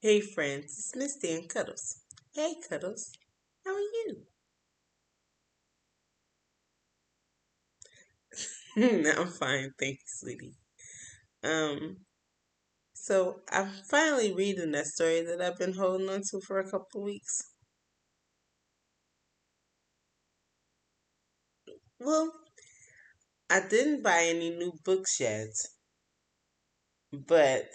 Hey friends, it's Misty and Cuddles. Hey Cuddles, how are you? I'm fine, thank you, sweetie. Um, so I'm finally reading that story that I've been holding on to for a couple of weeks. Well, I didn't buy any new books yet, but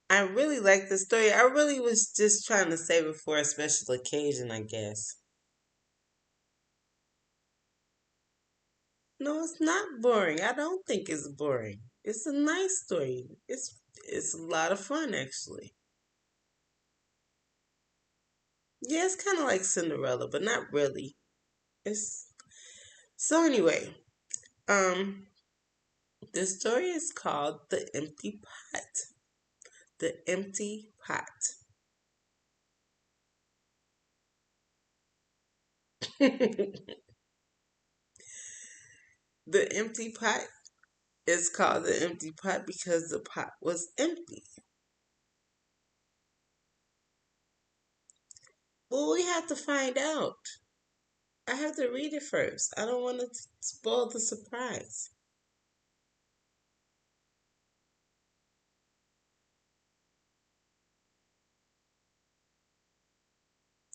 I really like the story. I really was just trying to save it for a special occasion, I guess. No, it's not boring. I don't think it's boring. It's a nice story. It's a lot of fun actually. Yeah, it's kind of like Cinderella, but not really. It's so anyway. Um, the story is called "The Empty Pot." The Empty Pot. The empty pot is called the empty pot because the pot was empty. Well, we have to find out. I have to read it first. I don't want to spoil the surprise.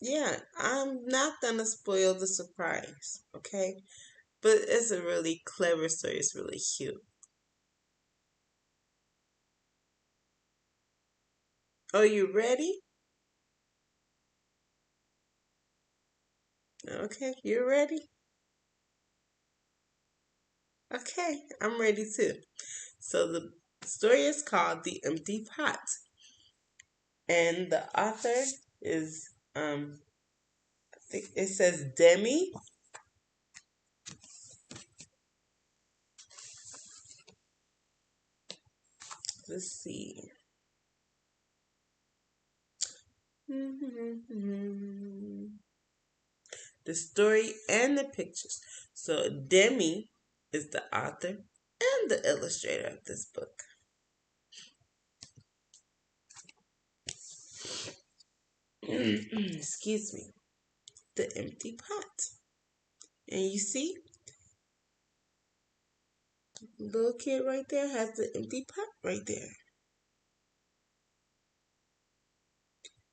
Yeah, I'm not gonna spoil the surprise, okay? But it's a really clever story. It's really cute. Are you ready? Okay, you ready? Okay, I'm ready too. So the story is called The Empty Pot, and the author is I think it says Demi. Let's see. The story and the pictures. So Demi is the author and the illustrator of this book. Excuse me. The Empty Pot. And you see, the little kid right there has the empty pot right there.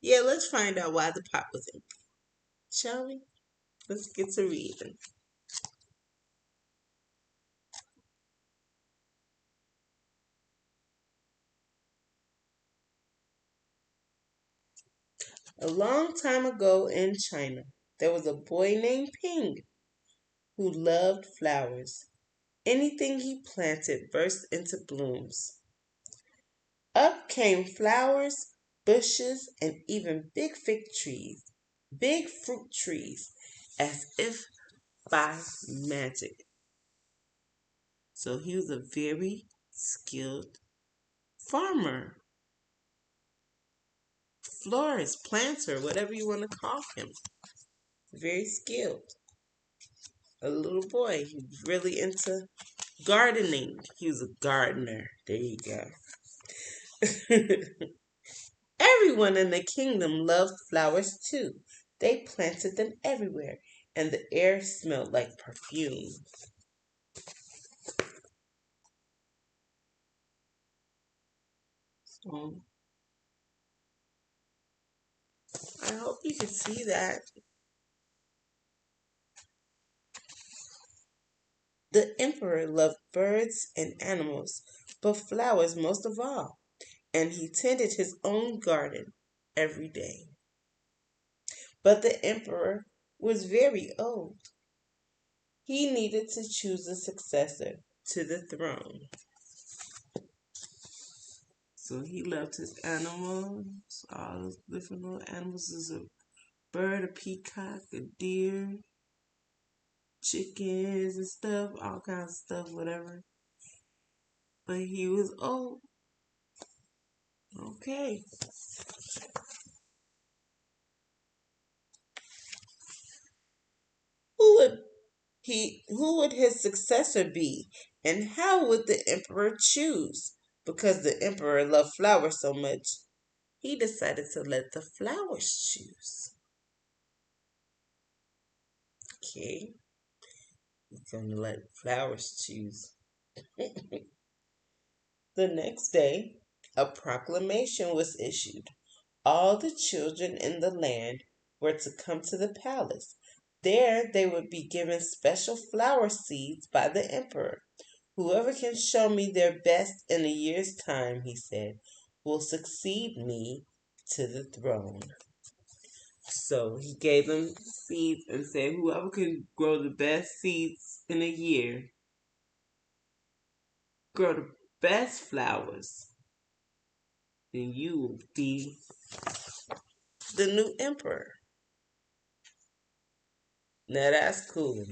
Yeah, let's find out why the pot was empty, shall we? Let's get to reading. A long time ago in China, there was a boy named Ping who loved flowers. Anything he planted burst into blooms. Up came flowers, bushes, and even big fruit trees, as if by magic. So he was a very skilled farmer, florist, planter, whatever you want to call him. Very skilled. A little boy. He was really into gardening. He was a gardener. There you go. Everyone in the kingdom loved flowers too. They planted them everywhere, and the air smelled like perfume. So I hope you can see that. The emperor loved birds and animals, but flowers most of all, and he tended his own garden every day. But the emperor was very old. He needed to choose a successor to the throne. So he loved his animals, all those different little animals. There's a bird, a peacock, a deer, chickens and stuff, all kinds of stuff, whatever. But he was old. Okay. Who would who would his successor be? And how would the emperor choose? Because the emperor loved flowers so much. He decided to let the flowers choose. Okay, he's gonna let flowers choose. The next day, a proclamation was issued. All the children in the land were to come to the palace. There they would be given special flower seeds by the emperor. Whoever can show me their best in a year's time, he said, will succeed me to the throne. So he gave them seeds and said, whoever can grow the best seeds in a year, grow the best flowers, then you will be the new emperor. Now that's cool.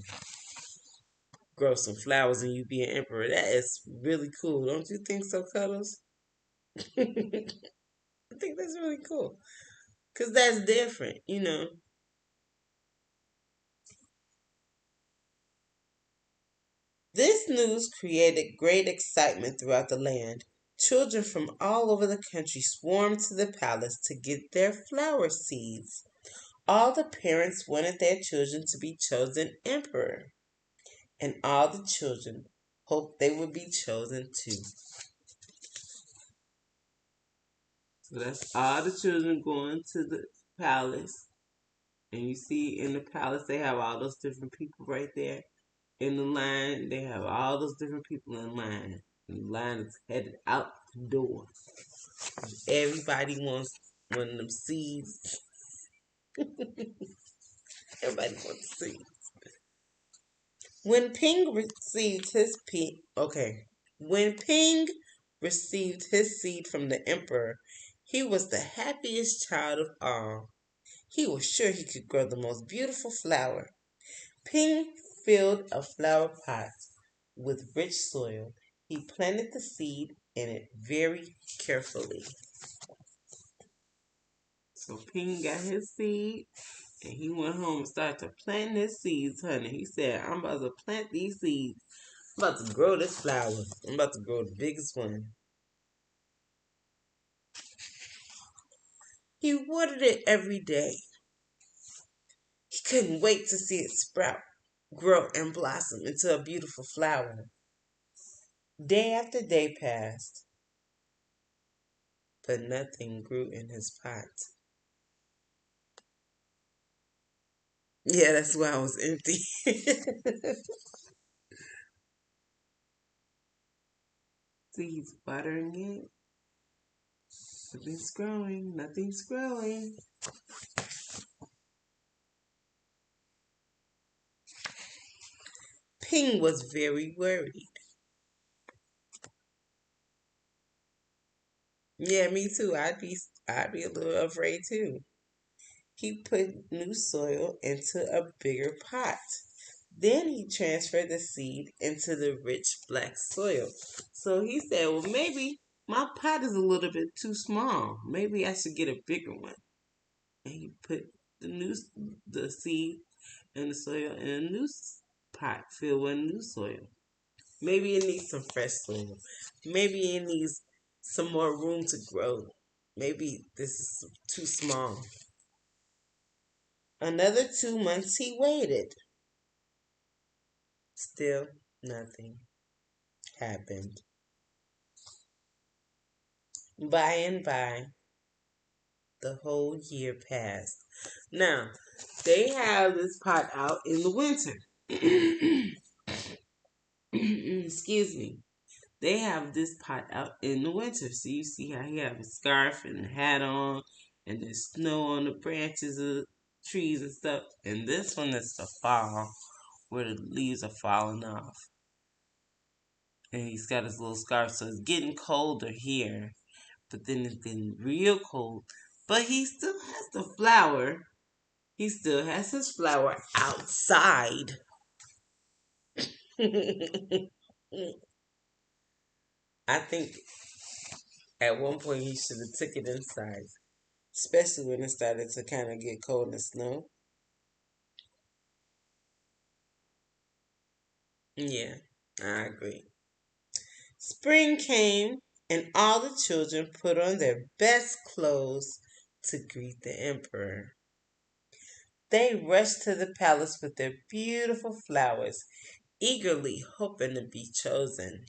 Grow some flowers and you be an emperor. That is really cool. Don't you think so, Cuddles? I think that's really cool. Because that's different, you know. This news created great excitement throughout the land. Children from all over the country swarmed to the palace to get their flower seeds. All the parents wanted their children to be chosen emperor, and all the children hoped they would be chosen too. So that's all the children going to the palace. And you see in the palace, they have all those different people right there in the line. They have all those different people in line. And the line is headed out the door. Everybody wants one of them seeds. Everybody wants seeds. When Ping received his when Ping received his seed from the emperor, he was the happiest child of all. He was sure he could grow the most beautiful flower. Ping filled a flower pot with rich soil. He planted the seed in it very carefully. So Ping got his seed and he went home and started to plant his seeds, honey. He said, I'm about to plant these seeds. I'm about to grow this flower. I'm about to grow the biggest one. He watered it every day. He couldn't wait to see it sprout, grow, and blossom into a beautiful flower. Day after day passed, but nothing grew in his pot. Yeah, that's why I was empty. See, he's watering it. Nothing's growing. Nothing's growing. Ping was very worried. Yeah, me too. I'd be a little afraid too. He put new soil into a bigger pot. Then he transferred the seed into the rich black soil. So he said, well, maybe my pot is a little bit too small. Maybe I should get a bigger one. And he put the seed and the soil in a new pot filled with new soil. Maybe it needs some fresh soil. Maybe it needs some more room to grow. Maybe this is too small. Another 2 months he waited. Still nothing happened. By and by, the whole year passed. Now, they have this pot out in the winter. Excuse me. They have this pot out in the winter. So you see how he have a scarf and a hat on, and there's snow on the branches of trees and stuff. And this one is the fall, where the leaves are falling off. And he's got his little scarf, so it's getting colder here. But then it's getting real cold. But he still has the flower. He still has his flower outside. I think at one point he should have took it inside, especially when it started to kind of get cold and snow. Yeah, I agree. Spring came and all the children put on their best clothes to greet the emperor. They rushed to the palace with their beautiful flowers, eagerly hoping to be chosen.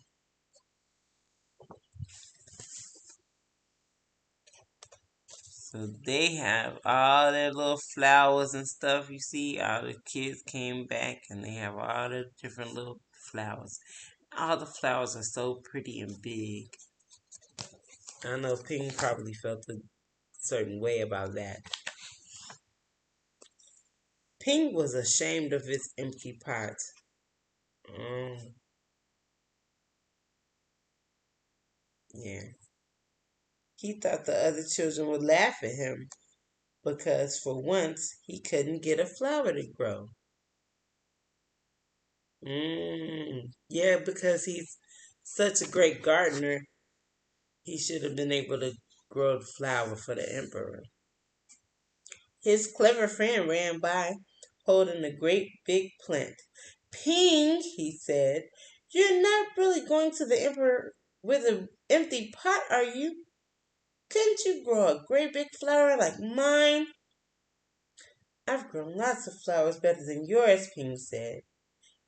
So they have all their little flowers and stuff. You see, all the kids came back and they have all the different little flowers. All the flowers are so pretty and big. I know Ping probably felt a certain way about that. Ping was ashamed of his empty pot. Mm, yeah. He thought the other children would laugh at him because for once he couldn't get a flower to grow. Yeah, because he's such a great gardener, he should have been able to grow the flower for the emperor. His clever friend ran by, holding a great big plant. Ping, he said, you're not really going to the emperor with an empty pot, are you? Couldn't you grow a great big flower like mine? I've grown lots of flowers better than yours, Ping said.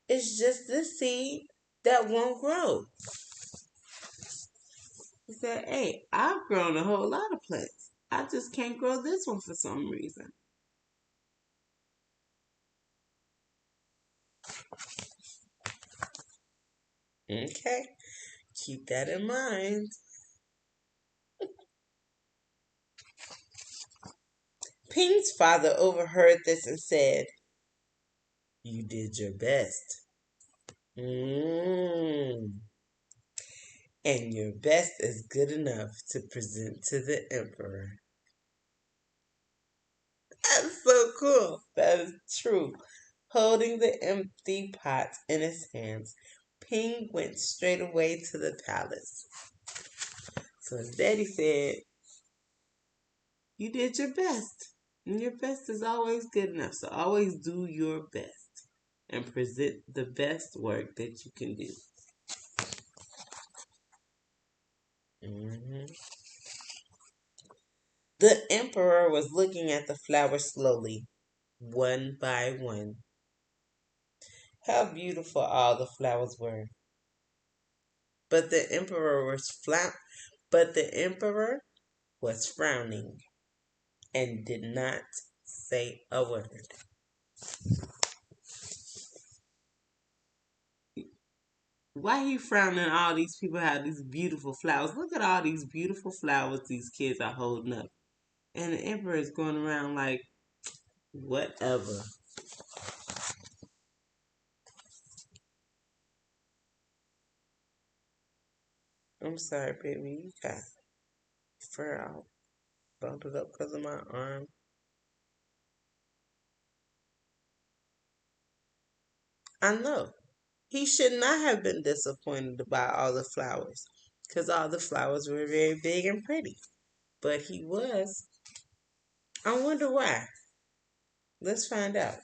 It's just this seed that won't grow. He said, hey, I've grown a whole lot of plants. I just can't grow this one for some reason. Okay, keep that in mind. Ping's father overheard this and said, you did your best. Mmm. And your best is good enough to present to the emperor. That's so cool. That is true. Holding the empty pot in his hands, Ping went straight away to the palace. So his daddy said, you did your best. And your best is always good enough. So always do your best and present the best work that you can do. hmm The emperor was looking at the flowers slowly, one by one. How beautiful all the flowers were. But the emperor was frowning and did not say a word. Why he frowning? All these people have these beautiful flowers. Look at all these beautiful flowers these kids are holding up. And the emperor is going around like, whatever. I'm sorry, baby. You got fur out. Bumped it up because of my arm. I know. He should not have been disappointed about all the flowers because all the flowers were very big and pretty. But he was. I wonder why. Let's find out.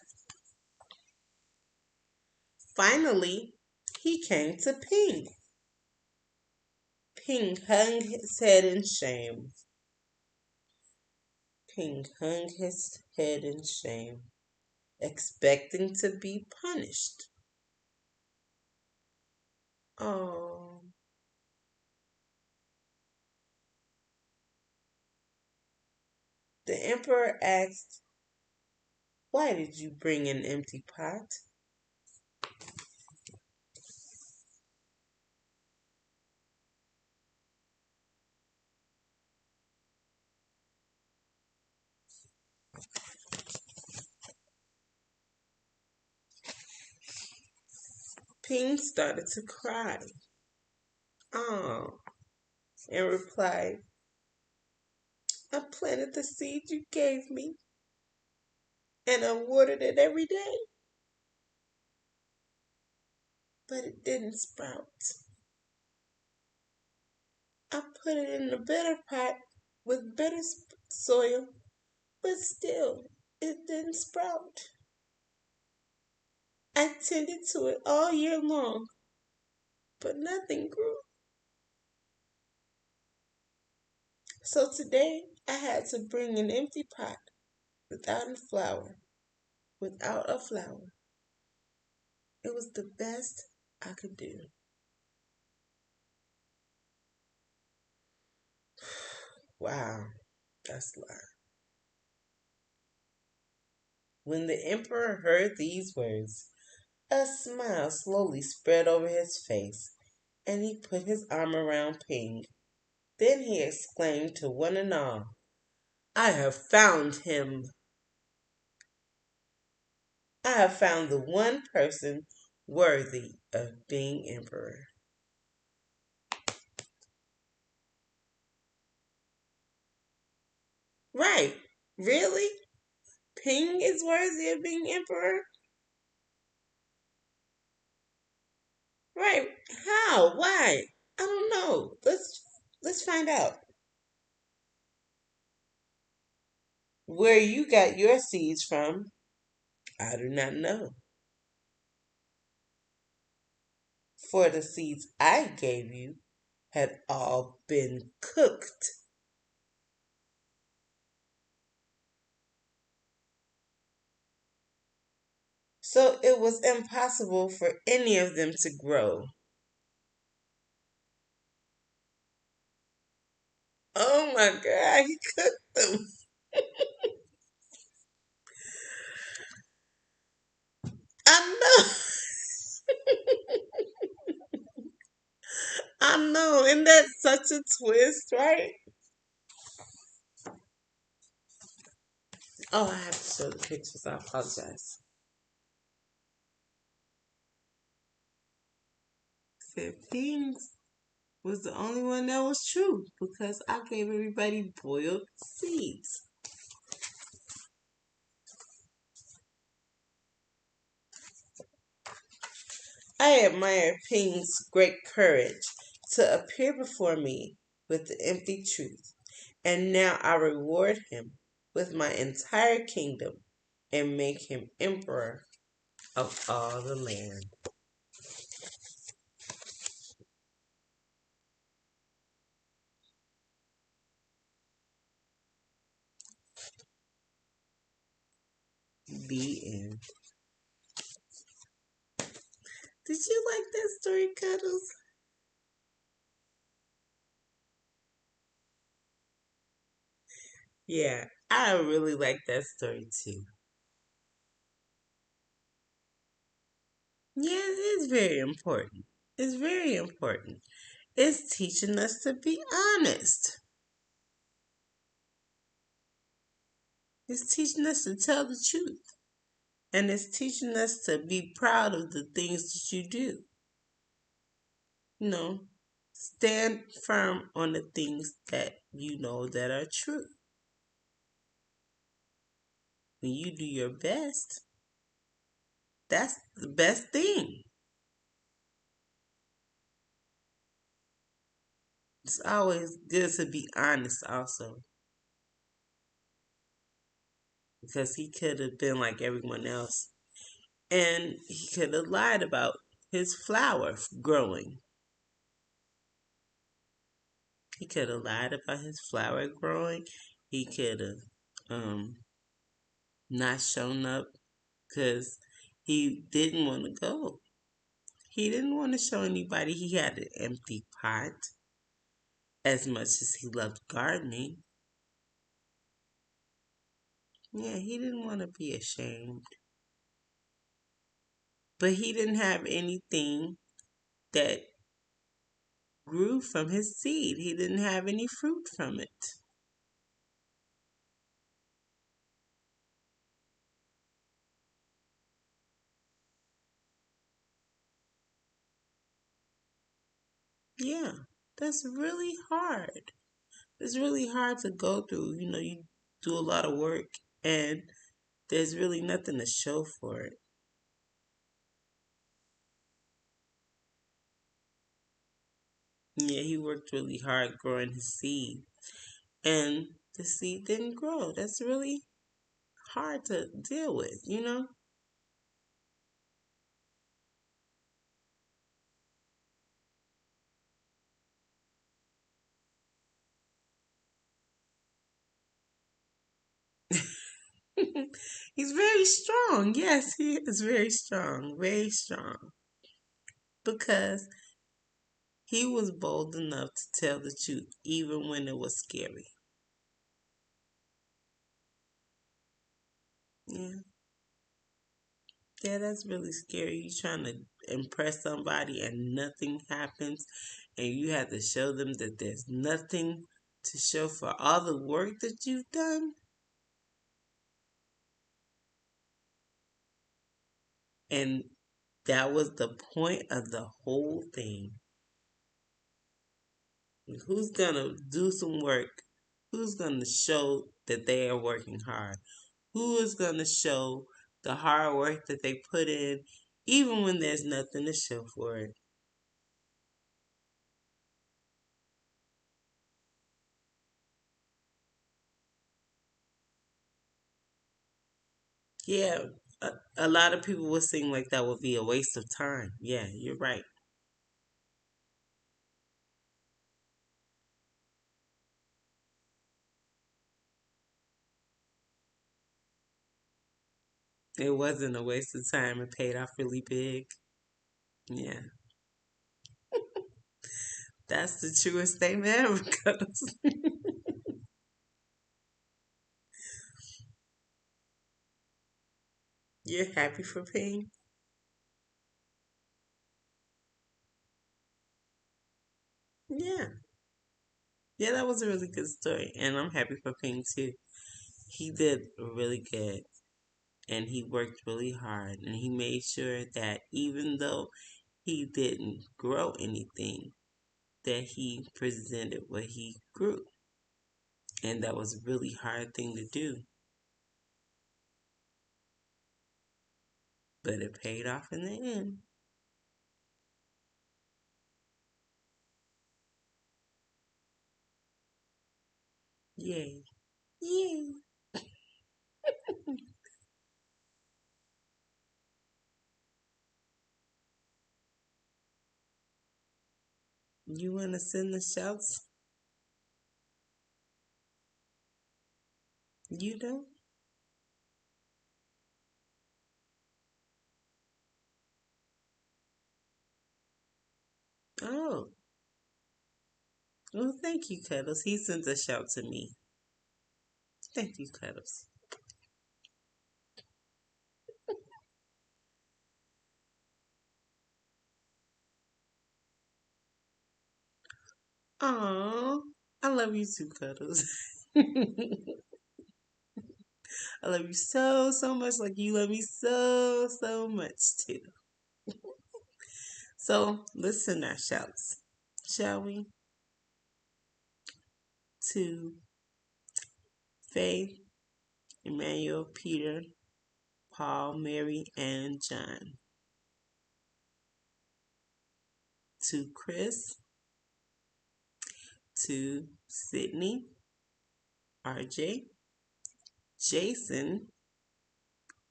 Finally, he came to Ping. Ping hung his head in shame. Ping hung his head in shame, expecting to be punished. Oh, the emperor asked, why did you bring an empty pot? Ping started to cry. Oh, and replied, I planted the seed you gave me, and I watered it every day, but it didn't sprout. I put it in a better pot with better soil, but still, it didn't sprout. I tended to it all year long, but nothing grew. So today I had to bring an empty pot without a flower. Without a flower. It was the best I could do. Wow, that's a lot. When the emperor heard these words, a smile slowly spread over his face, and he put his arm around Ping. Then he exclaimed to one and all, I have found him. I have found the one person worthy of being emperor. Right. Really? Ping is worthy of being emperor? Right. How? Why? I don't know. Let's find out. Where you got your seeds from, I do not know. For the seeds I gave you had all been cooked. So it was impossible for any of them to grow. Oh my God, he cooked them. I know. I know. And that's such a twist, right? Oh, I have to show the pictures. I apologize. Said things was the only one that was true because I gave everybody boiled seeds. I admire Ping's great courage to appear before me with the empty truth, and now I reward him with my entire kingdom and make him emperor of all the land. The end. Did you like that story, Cuddles? Yeah, I really like that story too. Yeah, it is very important. It's very important. It's teaching us to be honest. It's teaching us to tell the truth. And it's teaching us to be proud of the things that you do. You know, stand firm on the things that you know that are true. When you do your best, that's the best thing. It's always good to be honest, also, because he could have been like everyone else and he could have lied about his flower growing. He could have lied about his flower growing. He could have um, not shown up because he didn't want to go. He didn't want to show anybody he had an empty pot as much as he loved gardening. Yeah, he didn't want to be ashamed. But he didn't have anything that grew from his seed. He didn't have any fruit from it. Yeah, that's really hard. It's really hard to go through. You know, you do a lot of work and there's really nothing to show for it. Yeah, he worked really hard growing his seed and the seed didn't grow. That's really hard to deal with, you know? He's very strong. Yes, he is very strong. Very strong. Because he was bold enough to tell the truth even when it was scary. Yeah. Yeah, that's really scary. You trying to impress somebody and nothing happens, and you have to show them that there's nothing to show for all the work that you've done. And that was the point of the whole thing. Who's gonna do some work? Who's gonna show that they are working hard? Who is gonna show the hard work that they put in, even when there's nothing to show for it? Yeah, a lot of people would seem like that would be a waste of time. Yeah, you're right. It wasn't a waste of time. It paid off really big. Yeah, that's the truest statement ever. Cuz. You're happy for Ping? Yeah. Yeah, that was a really good story. And I'm happy for Ping too. He did really good. And he worked really hard. And he made sure that even though he didn't grow anything, that he presented what he grew. And that was a really hard thing to do. But it paid off in the end. Yay. Yay. You want to send the shouts? You don't? Oh. Well, thank you, Cuddles. He sends a shout to me. Thank you, Cuddles. Aw. I love you too, Cuddles. I love you so, so much like you love me so, so much too. So, listen our shouts, shall we? To Faith, Emmanuel, Peter, Paul, Mary, and John. To Chris, to Sydney, RJ, Jason,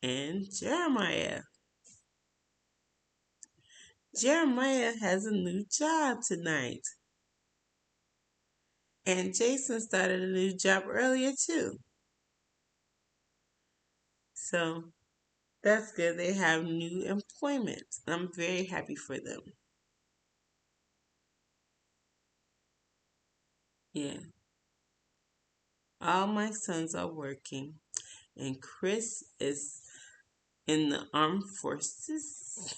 and Jeremiah. Jeremiah has a new job tonight. And Jason started a new job earlier too. So that's good. They have new employment. I'm very happy for them. Yeah. All my sons are working. And Chris is in the armed forces.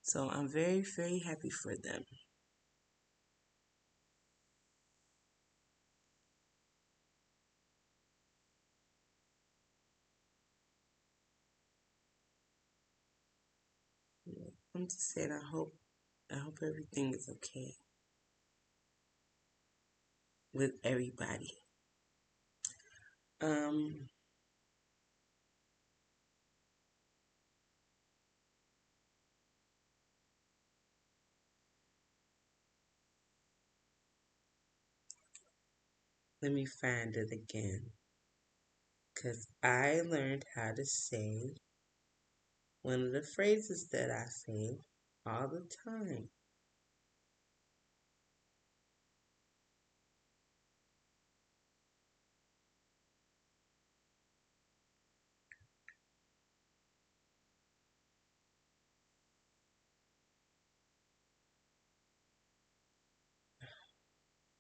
So I'm very, very happy for them. I'm just saying I hope everything is okay with everybody. Um Let me find it again. Cause I learned how to say one of the phrases that I say all the time.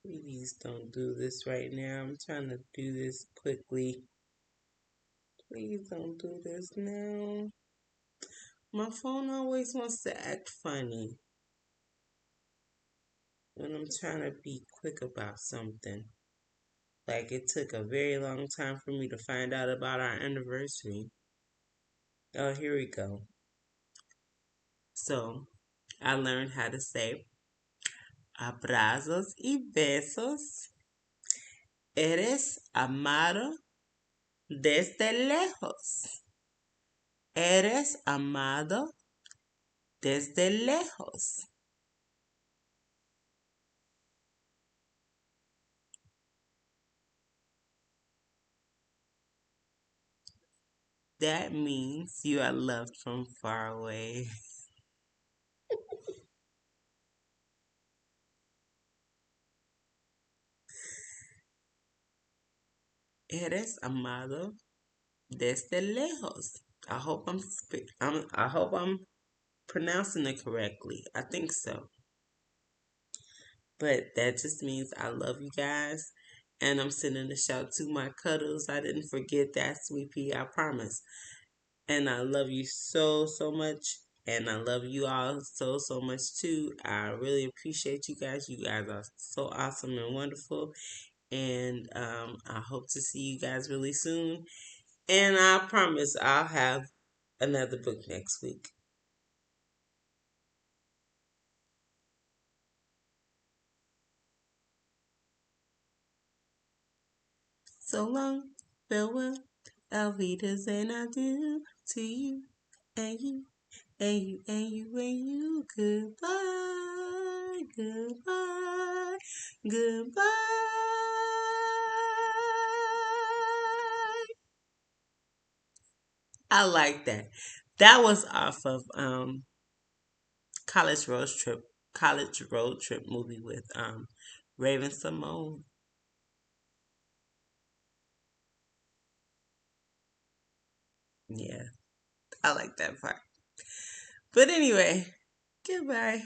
Please don't do this right now. I'm trying to do this quickly. Please don't do this now. My phone always wants to act funny when I'm trying to be quick about something. Like it took a very long time for me to find out about our anniversary. Oh, here we go. So, I learned how to say abrazos y besos. Eres amado desde lejos. Eres amado desde lejos. That means you are loved from far away. Eres amado desde lejos. I hope I'm pronouncing it correctly. I think so. But that just means I love you guys. And I'm sending a shout to my cuddles. I didn't forget that, sweet pea, I promise. And I love you so, so much. And I love you all so, so much too. I really appreciate you guys. You guys are so awesome and wonderful. And I hope to see you guys really soon. And I promise I'll have another book next week. So long, farewell, auf Wiedersehen, I do to you and you and you and you and you. Goodbye, goodbye, goodbye. I like that. That was off of college road trip, college road trip movie with Raven Simone. Yeah, I like that part. But anyway, goodbye.